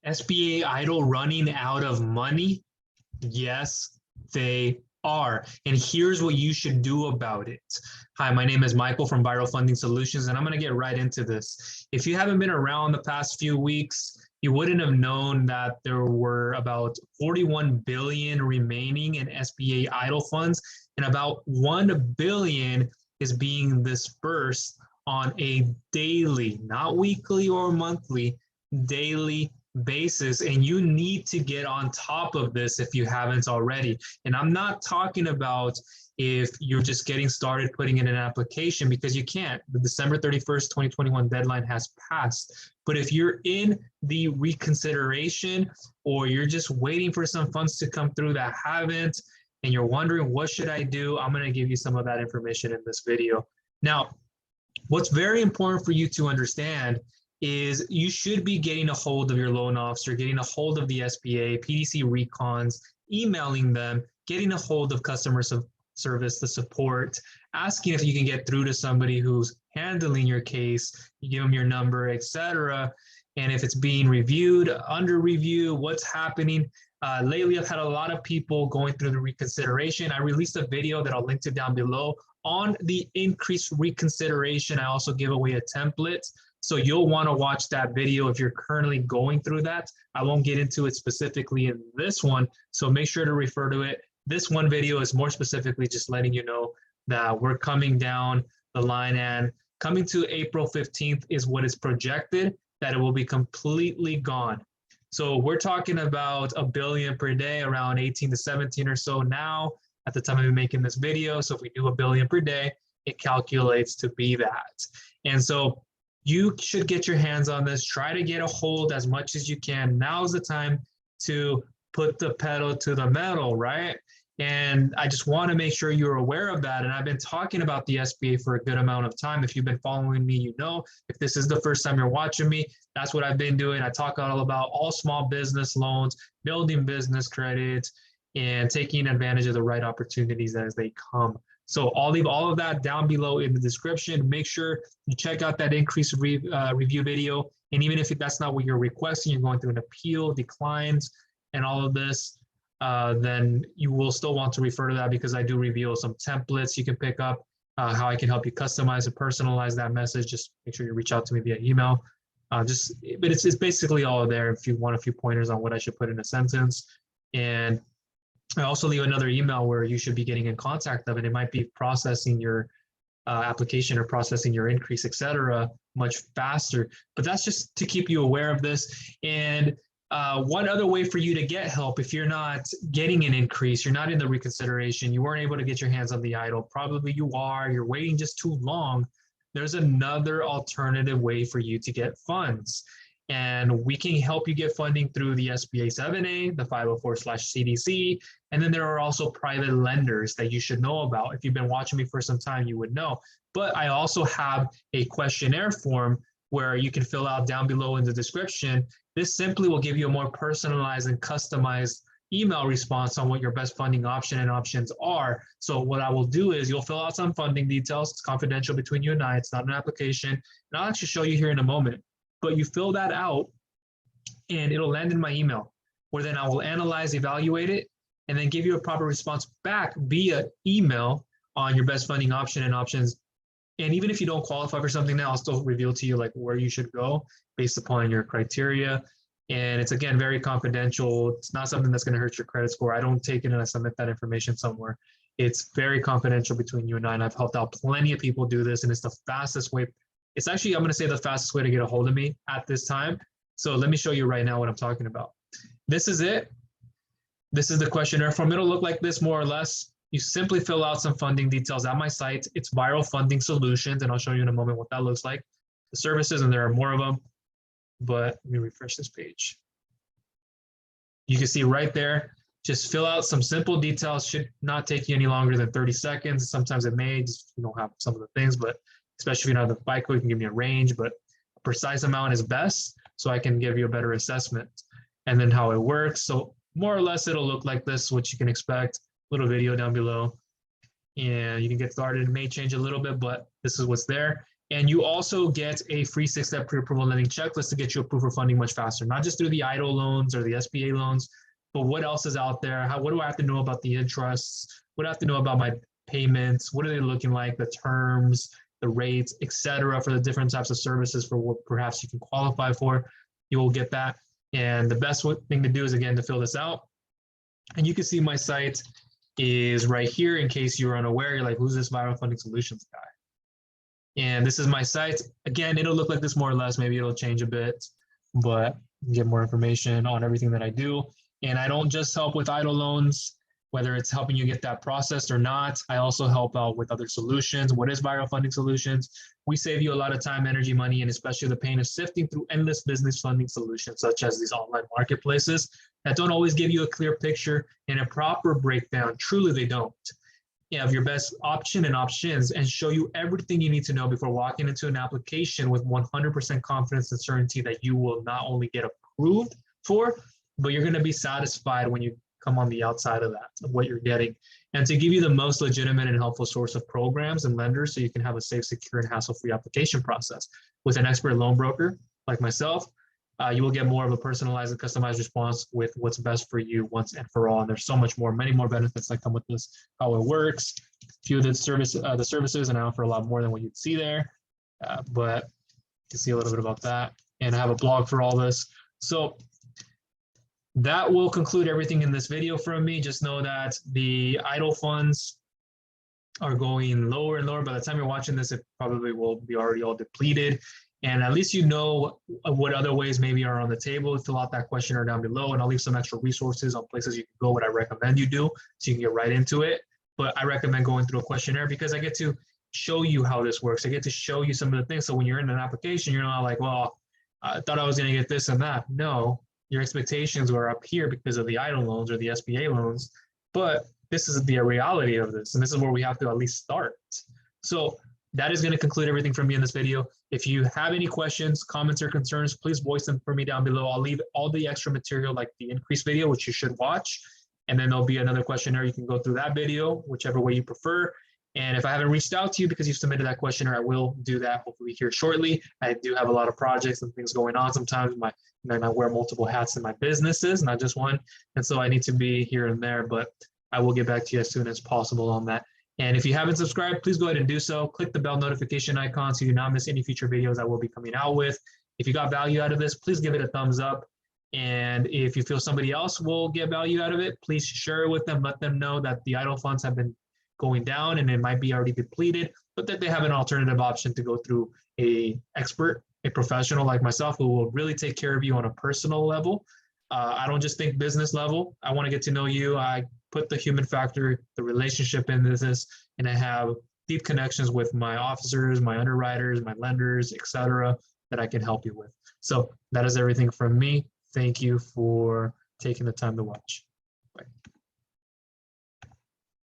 SBA EIDL running out of money? Yes, they are. And here's what you should do about it. Hi, my name is Michael from Viral Funding Solutions, and I'm going to get right into this. If you haven't been around the past few weeks, you wouldn't have known that there were about 41 billion remaining in SBA EIDL funds, and about 1 billion is being dispersed on a daily, not weekly or monthly, daily basis. And you need to get on top of this if you haven't already. And I'm not talking about if you're just getting started putting in an application, because you can't. The December 31st, 2021 deadline has passed. But if you're in the reconsideration, or you're just waiting for some funds to come through that haven't, and you're wondering what should I do, I'm going to give you some of that information in this video. Now, what's very important for you to understand is you should be getting a hold of your loan officer, getting a hold of the SBA, PDC recons, emailing them, getting a hold of customer service, the support, asking if you can get through to somebody who's handling your case. You give them your number, etc. And if it's being reviewed, under review, what's happening. Lately, I've had a lot of people going through the reconsideration. I released a video that I'll link to down below on the increased reconsideration. I also give away a template. So you'll want to watch that video if you're currently going through that. I won't get into it specifically in this one, so make sure to refer to it. This one video is more specifically just letting you know that we're coming down the line, and coming to April 15th is what is projected, that it will be completely gone. So we're talking about 1 billion per day, around 18 to 17 or so now at the time of me making this video. So if we do 1 billion per day, it calculates to be that. And so you should get your hands on this. Try to get a hold as much as you can. Now's the time to put the pedal to the metal, right? And I just want to make sure you're aware of that. And I've been talking about the SBA for a good amount of time. If you've been following me, you know. If this is the first time you're watching me, that's what I've been doing. I talk all about all small business loans, building business credit, and taking advantage of the right opportunities as they come. So I'll leave all of that down below in the description. Make sure you check out that increased review video. And even if that's not what you're requesting, you're going through an appeal, declines, and all of this, then you will still want to refer to that, because I do reveal some templates you can pick up, how I can help you customize and personalize that message. Just make sure you reach out to me via email. But it's basically all there if you want a few pointers on what I should put in a sentence. And I also leave another email where you should be getting in contact of it. It might be processing your application or processing your increase, etc., much faster. But that's just to keep you aware of this. And one other way for you to get help, if you're not getting an increase, you're not in the reconsideration, you weren't able to get your hands on the EIDL, probably you are, you're waiting just too long, there's another alternative way for you to get funds. And we can help you get funding through the SBA 7A, the 504/CDC, and then there are also private lenders that you should know about. If you've been watching me for some time, you would know. But I also have a questionnaire form where you can fill out down below in the description. This simply will give you a more personalized and customized email response on what your best funding option and options are. So what I will do is you'll fill out some funding details. It's confidential between you and I. It's not an application. And I'll actually show you here in a moment. But you fill that out and it'll land in my email, where then I will analyze, evaluate it, and then give you a proper response back via email on your best funding option and options. And even if you don't qualify for something now, I'll still reveal to you like where you should go based upon your criteria. And it's, again, very confidential. It's not something that's going to hurt your credit score. I don't take it and I submit that information somewhere. It's very confidential between you and I, and I've helped out plenty of people do this, and it's the fastest way. It's actually, I'm going to say, the fastest way to get a hold of me at this time. So let me show you right now what I'm talking about. This is it. This is the questionnaire form. It'll look like this more or less. You simply fill out some funding details at my site. It's Viral Funding Solutions, and I'll show you in a moment what that looks like. The services, and there are more of them, but let me refresh this page. You can see right there, just fill out some simple details. Should not take you any longer than 30 seconds. Sometimes it may, just you don't have some of the things, but especially if you're not the FICO, you can give me a range, but a precise amount is best so I can give you a better assessment. And then how it works. So more or less, it'll look like this, what you can expect. Little video down below, and you can get started. It may change a little bit, but this is what's there. And you also get a free 6-step pre-approval lending checklist to get you approved for funding much faster, not just through the EIDL loans or the SBA loans, but what else is out there? What do I have to know about the interests? What do I have to know about my payments? What are they looking like? The terms, the rates, etc., for the different types of services for what perhaps you can qualify for. You will get that. And the best thing to do is, again, to fill this out. And you can see my site is right here in case you're unaware. You're like, who's this Viral Funding Solutions guy? And this is my site. Again, it'll look like this more or less. Maybe it'll change a bit, but you get more information on everything that I do. And I don't just help with EIDL loans, whether it's helping you get that processed or not. I also help out with other solutions. What is Viral Funding Solutions? We save you a lot of time, energy, money, and especially the pain of sifting through endless business funding solutions, such as these online marketplaces that don't always give you a clear picture and a proper breakdown. Truly, they don't. You have your best option and options and show you everything you need to know before walking into an application with 100% confidence and certainty that you will not only get approved for, but you're going to be satisfied when you come on the outside of that, of what you're getting, and to give you the most legitimate and helpful source of programs and lenders so you can have a safe, secure, and hassle-free application process. With an expert loan broker like myself, you will get more of a personalized and customized response with what's best for you once and for all. And there's so much more, many more benefits that come with this, how it works, a few of the services, and I offer a lot more than what you'd see there. But you can see a little bit about that. And I have a blog for all this. So that will conclude everything in this video from me. Just know that the EIDL funds are going lower and lower. By the time you're watching this, it probably will be already all depleted. And at least you know what other ways maybe are on the table. Fill out that questionnaire down below, and I'll leave some extra resources on places you can go, what I recommend you do, so you can get right into it. But I recommend going through a questionnaire because I get to show you how this works. I get to show you some of the things. So when you're in an application, you're not like, well, I thought I was going to get this and that. No, your expectations were up here because of the EIDL loans or the SBA loans. But this is the reality of this, and this is where we have to at least start. So that is going to conclude everything from me in this video. If you have any questions, comments, or concerns, please voice them for me down below. I'll leave all the extra material like the Increase video, which you should watch. And then there'll be another questionnaire. You can go through that video, whichever way you prefer. And if I haven't reached out to you because you submitted that questionnaire, I will do that hopefully here shortly. I do have a lot of projects and things going on sometimes. I wear multiple hats in my businesses, not just one. And so I need to be here and there, but I will get back to you as soon as possible on that. And if you haven't subscribed, please go ahead and do so. Click the bell notification icon so you do not miss any future videos I will be coming out with. If you got value out of this, please give it a thumbs up. And if you feel somebody else will get value out of it, please share it with them. Let them know that the EIDL funds have been going down and it might be already depleted, but that they have an alternative option to go through a expert, a professional like myself who will really take care of you on a personal level. I don't just think business level. I want to get to know you. I put the human factor, the relationship in this, and I have deep connections with my officers, my underwriters, my lenders, etc., that I can help you with. So that is everything from me. Thank you for taking the time to watch.